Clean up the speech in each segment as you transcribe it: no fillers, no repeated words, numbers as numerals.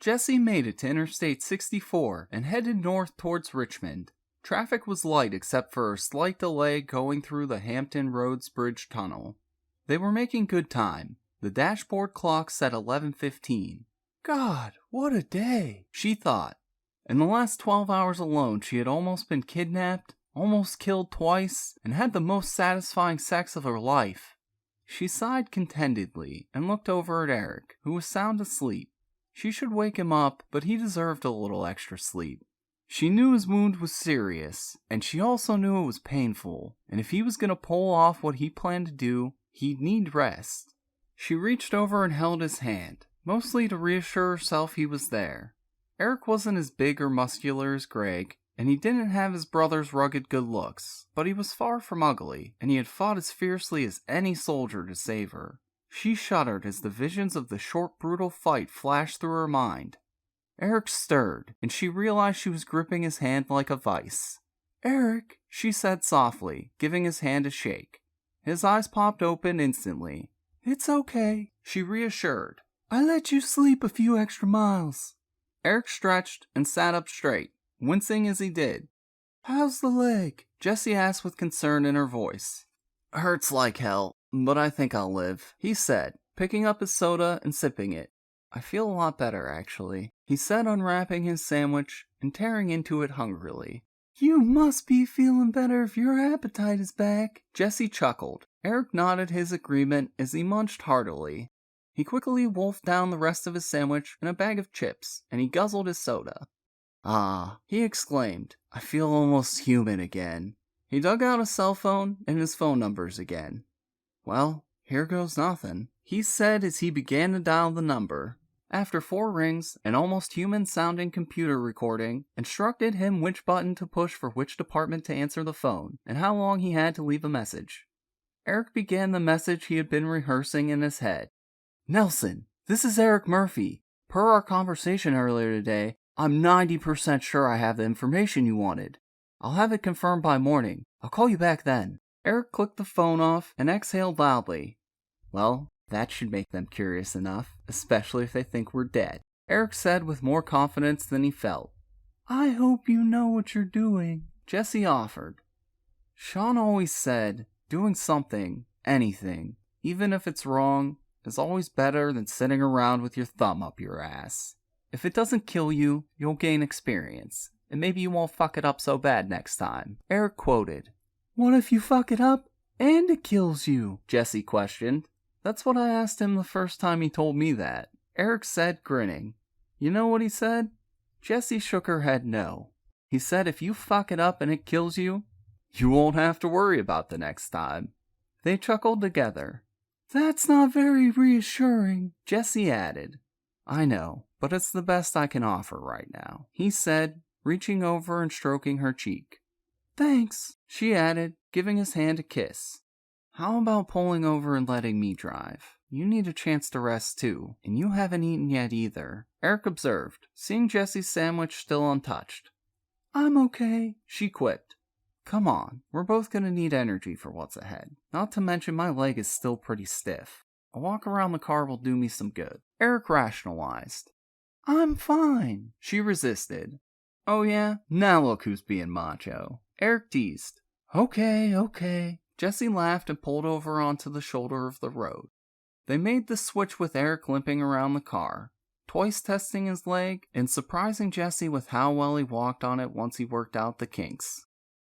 Jesse made it to Interstate 64 and headed north towards Richmond. Traffic was light except for a slight delay going through the Hampton Roads Bridge Tunnel. They were making good time. The dashboard clock said 11:15. God, what a day, she thought. In the last 12 hours alone, she had almost been kidnapped, almost killed twice, and had the most satisfying sex of her life. She sighed contentedly and looked over at Eric, who was sound asleep. She should wake him up, but he deserved a little extra sleep. She knew his wound was serious, and she also knew it was painful, and if he was going to pull off what he planned to do, he'd need rest. She reached over and held his hand, mostly to reassure herself he was there. Eric wasn't as big or muscular as Greg, and he didn't have his brother's rugged good looks, but he was far from ugly, and he had fought as fiercely as any soldier to save her. She shuddered as the visions of the short, brutal fight flashed through her mind. Eric stirred, and she realized she was gripping his hand like a vice. "Eric," she said softly, giving his hand a shake. His eyes popped open instantly. "It's okay," she reassured. "I let you sleep a few extra miles." Eric stretched and sat up straight, wincing as he did. "How's the leg?" Jessie asked with concern in her voice. "Hurts like hell, but I think I'll live," he said, picking up his soda and sipping it. "I feel a lot better, actually," he said, unwrapping his sandwich and tearing into it hungrily. "You must be feeling better if your appetite is back," Jessie chuckled. Eric nodded his agreement as he munched heartily. He quickly wolfed down the rest of his sandwich and a bag of chips, and he guzzled his soda. "Ah," he exclaimed, "I feel almost human again." He dug out a cell phone and his phone numbers again. "Well, here goes nothing," he said as he began to dial the number. After 4 rings, an almost human-sounding computer recording instructed him which button to push for which department to answer the phone, and how long he had to leave a message. Eric began the message he had been rehearsing in his head. "Nelson, this is Eric Murphy. Per our conversation earlier today, I'm 90% sure I have the information you wanted. I'll have it confirmed by morning. I'll call you back then." Eric clicked the phone off and exhaled loudly. "Well, that should make them curious enough, especially if they think we're dead," Eric said with more confidence than he felt. "I hope you know what you're doing," Jessie offered. Sean always said, doing something, anything, even if it's wrong, is always better than sitting around with your thumb up your ass. If it doesn't kill you, you'll gain experience, and maybe you won't fuck it up so bad next time, Eric quoted. "What if you fuck it up and it kills you?" Jessie questioned. "That's what I asked him the first time he told me that," Eric said, grinning. "You know what he said?" Jessie shook her head no. "He said if you fuck it up and it kills you, you won't have to worry about the next time." They chuckled together. "That's not very reassuring," Jessie added. "I know, but it's the best I can offer right now," he said, reaching over and stroking her cheek. "Thanks," she added, giving his hand a kiss. "How about pulling over and letting me drive? You need a chance to rest too, and you haven't eaten yet either," Eric observed, seeing Jessie's sandwich still untouched. "I'm okay," she quipped. "Come on, we're both gonna need energy for what's ahead. Not to mention my leg is still pretty stiff. A walk around the car will do me some good," Eric rationalized. "I'm fine," she resisted. "Oh yeah? Now look who's being macho," Eric teased. Okay. Jessie laughed and pulled over onto the shoulder of the road. They made the switch with Eric limping around the car, twice testing his leg and surprising Jessie with how well he walked on it once he worked out the kinks.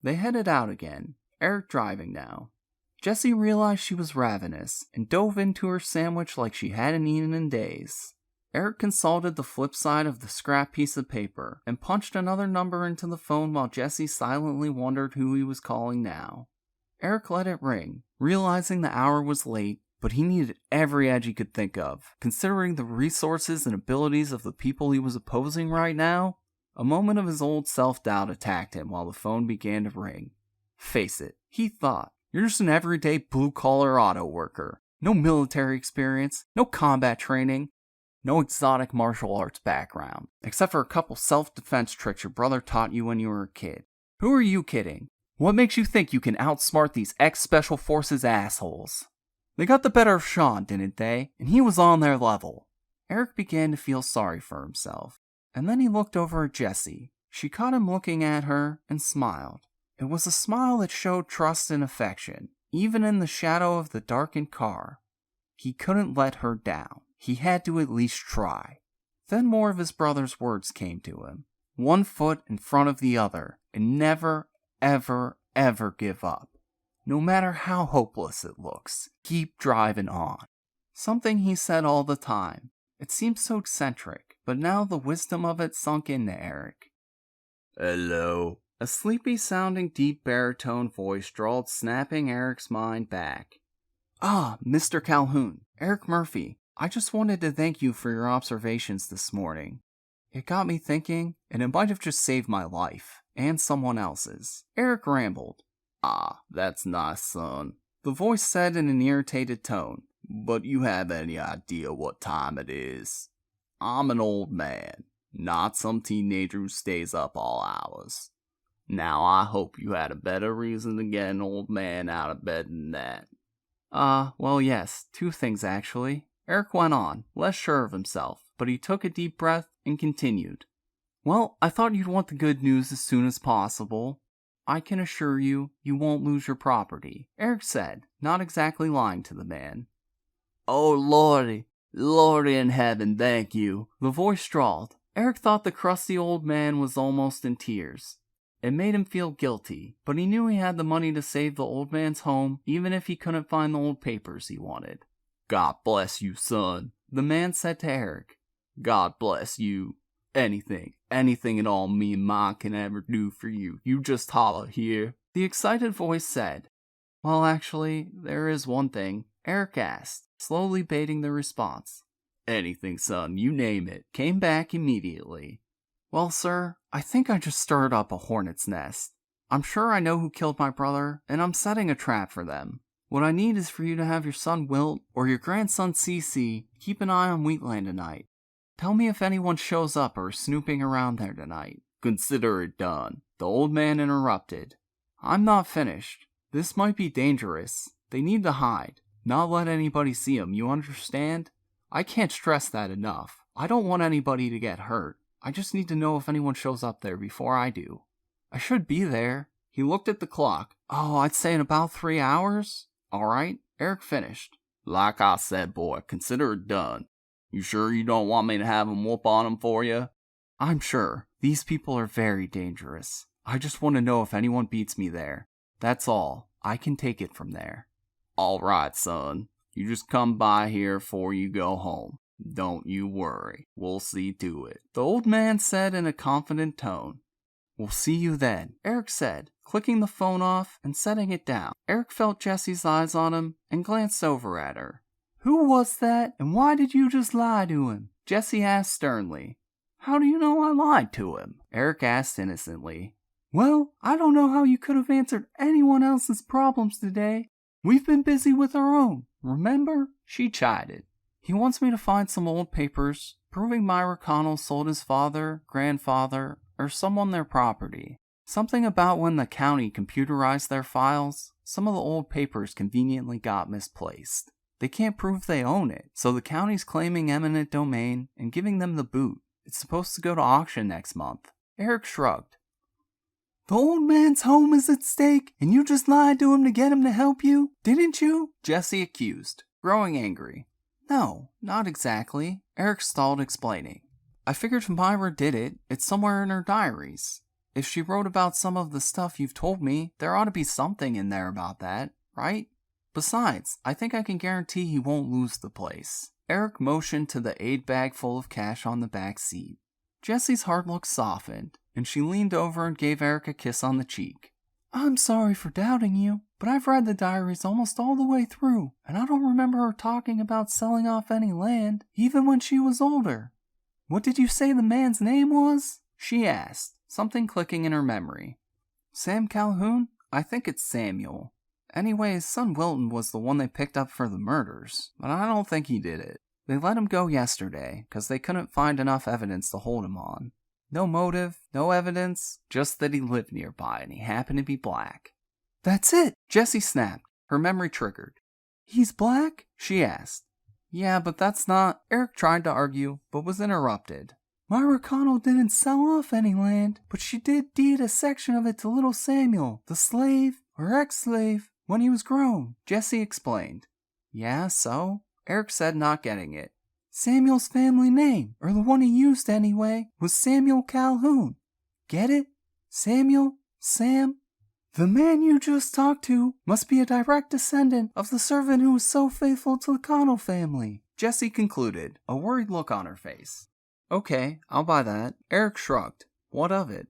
They headed out again, Eric driving now. Jessie realized she was ravenous and dove into her sandwich like she hadn't eaten in days. Eric consulted the flip side of the scrap piece of paper and punched another number into the phone while Jessie silently wondered who he was calling now. Eric let it ring, realizing the hour was late, but he needed every edge he could think of, considering the resources and abilities of the people he was opposing right now. A moment of his old self-doubt attacked him while the phone began to ring. Face it, he thought, you're just an everyday blue-collar auto worker. No military experience, no combat training, no exotic martial arts background, except for a couple self-defense tricks your brother taught you when you were a kid. Who are you kidding? What makes you think you can outsmart these ex-Special Forces assholes? They got the better of Sean, didn't they? And he was on their level. Eric began to feel sorry for himself. And then he looked over at Jessie. She caught him looking at her and smiled. It was a smile that showed trust and affection, even in the shadow of the darkened car. He couldn't let her down. He had to at least try. Then more of his brother's words came to him. One foot in front of the other, and never, ever, ever give up. No matter how hopeless it looks, keep driving on. Something he said all the time. It seemed so eccentric, but now the wisdom of it sunk into Eric. Hello. A sleepy-sounding deep baritone voice drawled, snapping Eric's mind back. Ah, Mr. Calhoun, Eric Murphy. I just wanted to thank you for your observations this morning. It got me thinking, and it might have just saved my life, and someone else's. Eric rambled. Ah, that's nice, son. The voice said in an irritated tone, but you have any idea what time it is? I'm an old man, not some teenager who stays up all hours. Now I hope you had a better reason to get an old man out of bed than that. Well yes, two things actually. Eric went on, less sure of himself, but he took a deep breath and continued. Well, I thought you'd want the good news as soon as possible. I can assure you, you won't lose your property, Eric said, not exactly lying to the man. Oh lordy, lordy in heaven, thank you. The voice drawled. Eric thought the crusty old man was almost in tears. It made him feel guilty, but he knew he had the money to save the old man's home, even if he couldn't find the old papers he wanted. God bless you, son, the man said to Eric. God bless you. Anything at all me and Ma can ever do for you, you just holler here. The excited voice said. Well, actually, there is one thing, Eric asked, slowly baiting the response. Anything, son, you name it, came back immediately. Well, sir, I think I just stirred up a hornet's nest. I'm sure I know who killed my brother, and I'm setting a trap for them. What I need is for you to have your son Wilt or your grandson CC keep an eye on Wheatland tonight. Tell me if anyone shows up or is snooping around there tonight. Consider it done, the old man interrupted. I'm not finished. This might be dangerous. They need to hide, not let anybody see them, you understand? I can't stress that enough. I don't want anybody to get hurt. I just need to know if anyone shows up there before I do. I should be there. He looked at the clock. Oh, I'd say in about 3 hours. All right, Eric finished. Like I said, boy, consider it done. You sure you don't want me to have them whoop on them for you? I'm sure. These people are very dangerous. I just want to know if anyone beats me there. That's all. I can take it from there. All right, son. You just come by here before you go home. Don't you worry. We'll see to it, the old man said in a confident tone. We'll see you then, Eric said, clicking the phone off and setting it down. Eric felt Jessie's eyes on him and glanced over at her. Who was that, and why did you just lie to him? Jessie asked sternly. How do you know I lied to him? Eric asked innocently. Well, I don't know how you could have answered anyone else's problems today. We've been busy with our own, remember? She chided. He wants me to find some old papers proving Myra Connell sold his father, grandfather, or someone their property. Something about when the county computerized their files, some of the old papers conveniently got misplaced. They can't prove they own it, so the county's claiming eminent domain and giving them the boot. It's supposed to go to auction next month. Eric shrugged. The old man's home is at stake, and you just lied to him to get him to help you, didn't you? Jessie accused, growing angry. No, not exactly. Eric stalled, explaining. I figured if Myra did it, it's somewhere in her diaries. If she wrote about some of the stuff you've told me, there ought to be something in there about that, right? Besides, I think I can guarantee he won't lose the place. Eric motioned to the aid bag full of cash on the back seat. Jessie's heart look softened, and she leaned over and gave Eric a kiss on the cheek. I'm sorry for doubting you, but I've read the diaries almost all the way through, and I don't remember her talking about selling off any land, even when she was older. What did you say the man's name was? She asked, something clicking in her memory. Sam Calhoun? I think it's Samuel. Anyway, his son Wilton was the one they picked up for the murders, but I don't think he did it. They let him go yesterday, because they couldn't find enough evidence to hold him on. No motive, no evidence, just that he lived nearby and he happened to be black. That's it, Jessie snapped, her memory triggered. He's black? She asked. Yeah, but that's not... Eric tried to argue, but was interrupted. Myra Connell didn't sell off any land, but she did deed a section of it to little Samuel, the slave, or ex-slave, when he was grown, Jesse explained. Yeah, so? Eric said, not getting it. Samuel's family name, or the one he used anyway, was Samuel Calhoun. Get it? Samuel? Sam? The man you just talked to must be a direct descendant of the servant who was so faithful to the Connell family, Jessie concluded, a worried look on her face. Okay, I'll buy that. Eric shrugged. What of it?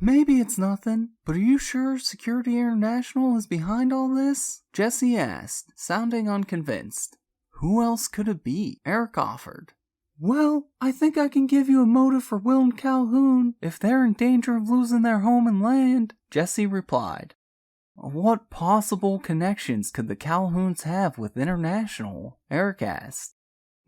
Maybe it's nothing, but are you sure Security International is behind all this? Jessie asked, sounding unconvinced. Who else could it be? Eric offered. Well, I think I can give you a motive for Will and Calhoun if they're in danger of losing their home and land, Jessie replied. What possible connections could the Calhouns have with International? Eric asked.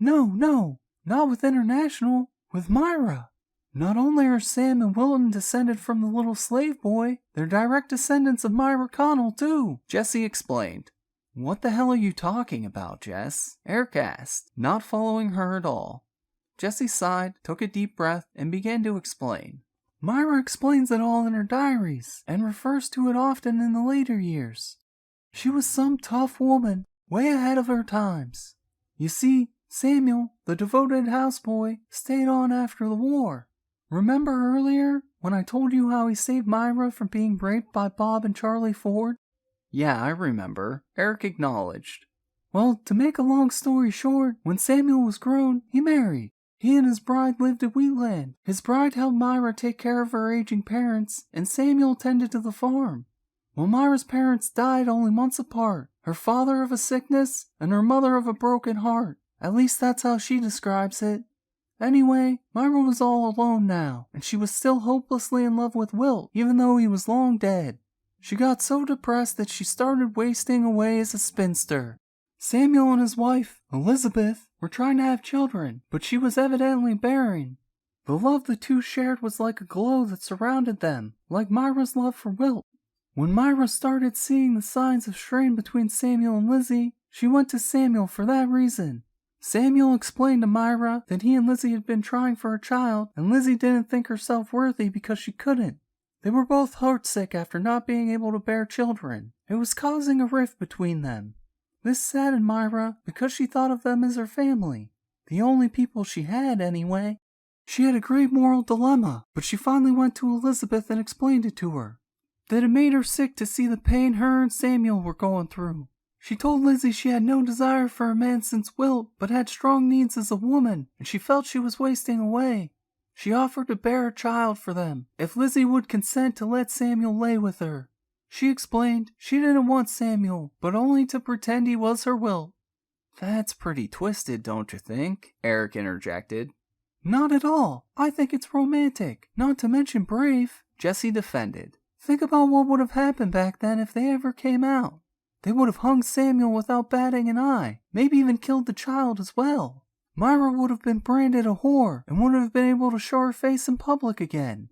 No, not with International, with Myra. Not only are Sam and Wilton descended from the little slave boy, they're direct descendants of Myra Connell too, Jessie explained. What the hell are you talking about, Jess? Eric asked, not following her at all. Jessie sighed, took a deep breath, and began to explain. Myra explains it all in her diaries, and refers to it often in the later years. She was some tough woman, way ahead of her times. You see, Samuel, the devoted houseboy, stayed on after the war. Remember earlier, when I told you how he saved Myra from being raped by Bob and Charlie Ford? Yeah, I remember, Eric acknowledged. Well, to make a long story short, when Samuel was grown, he married. He and his bride lived at Wheatland. His bride helped Myra take care of her aging parents, and Samuel tended to the farm. Well, Myra's parents died only months apart, her father of a sickness, and her mother of a broken heart. At least that's how she describes it. Anyway, Myra was all alone now, and she was still hopelessly in love with Wilt, even though he was long dead. She got so depressed that she started wasting away as a spinster. Samuel and his wife, Elizabeth, were trying to have children, but she was evidently barren. The love the two shared was like a glow that surrounded them, like Myra's love for Wilt. When Myra started seeing the signs of strain between Samuel and Lizzie, she went to Samuel for that reason. Samuel explained to Myra that he and Lizzie had been trying for a child, and Lizzie didn't think herself worthy because she couldn't. They were both heartsick after not being able to bear children. It was causing a rift between them. This saddened Myra because she thought of them as her family. The only people she had, anyway. She had a great moral dilemma, but she finally went to Elizabeth and explained it to her. That it made her sick to see the pain her and Samuel were going through. She told Lizzie she had no desire for a man since Wilt, but had strong needs as a woman, and she felt she was wasting away. She offered to bear a child for them, if Lizzie would consent to let Samuel lay with her. She explained she didn't want Samuel, but only to pretend he was her Wilt. That's pretty twisted, don't you think? Eric interjected. Not at all. I think it's romantic, not to mention brave, Jessie defended. Think about what would have happened back then if they ever came out. They would have hung Samuel without batting an eye, maybe even killed the child as well. Myra would have been branded a whore and wouldn't have been able to show her face in public again.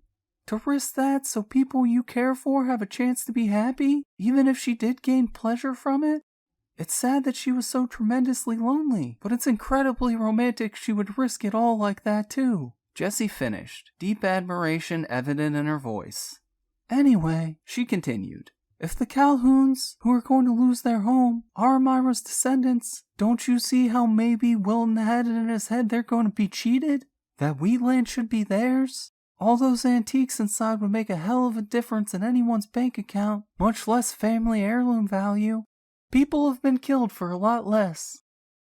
To risk that so people you care for have a chance to be happy, even if she did gain pleasure from it? It's sad that she was so tremendously lonely, but it's incredibly romantic she would risk it all like that too. Jessie finished, deep admiration evident in her voice. Anyway, she continued, if the Calhouns, who are going to lose their home, are Myra's descendants, don't you see how maybe Wilton had it in his head they're going to be cheated? That Wheatland should be theirs? All those antiques inside would make a hell of a difference in anyone's bank account, much less family heirloom value. People have been killed for a lot less.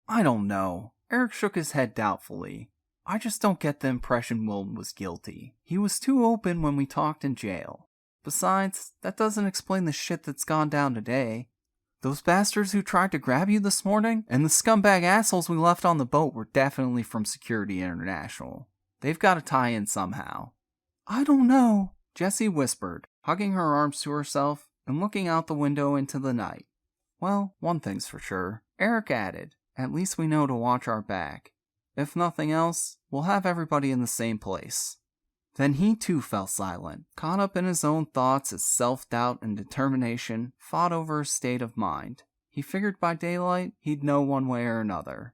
I don't know. Eric shook his head doubtfully. I just don't get the impression Wilton was guilty. He was too open when we talked in jail. Besides, that doesn't explain the shit that's gone down today. Those bastards who tried to grab you this morning, and the scumbag assholes we left on the boat were definitely from Security International. They've got to tie in somehow. I don't know, Jessie whispered, hugging her arms to herself and looking out the window into the night. Well, one thing's for sure, Eric added, at least we know to watch our back. If nothing else, we'll have everybody in the same place. Then he too fell silent, caught up in his own thoughts as self-doubt and determination fought over his state of mind. He figured by daylight he'd know one way or another.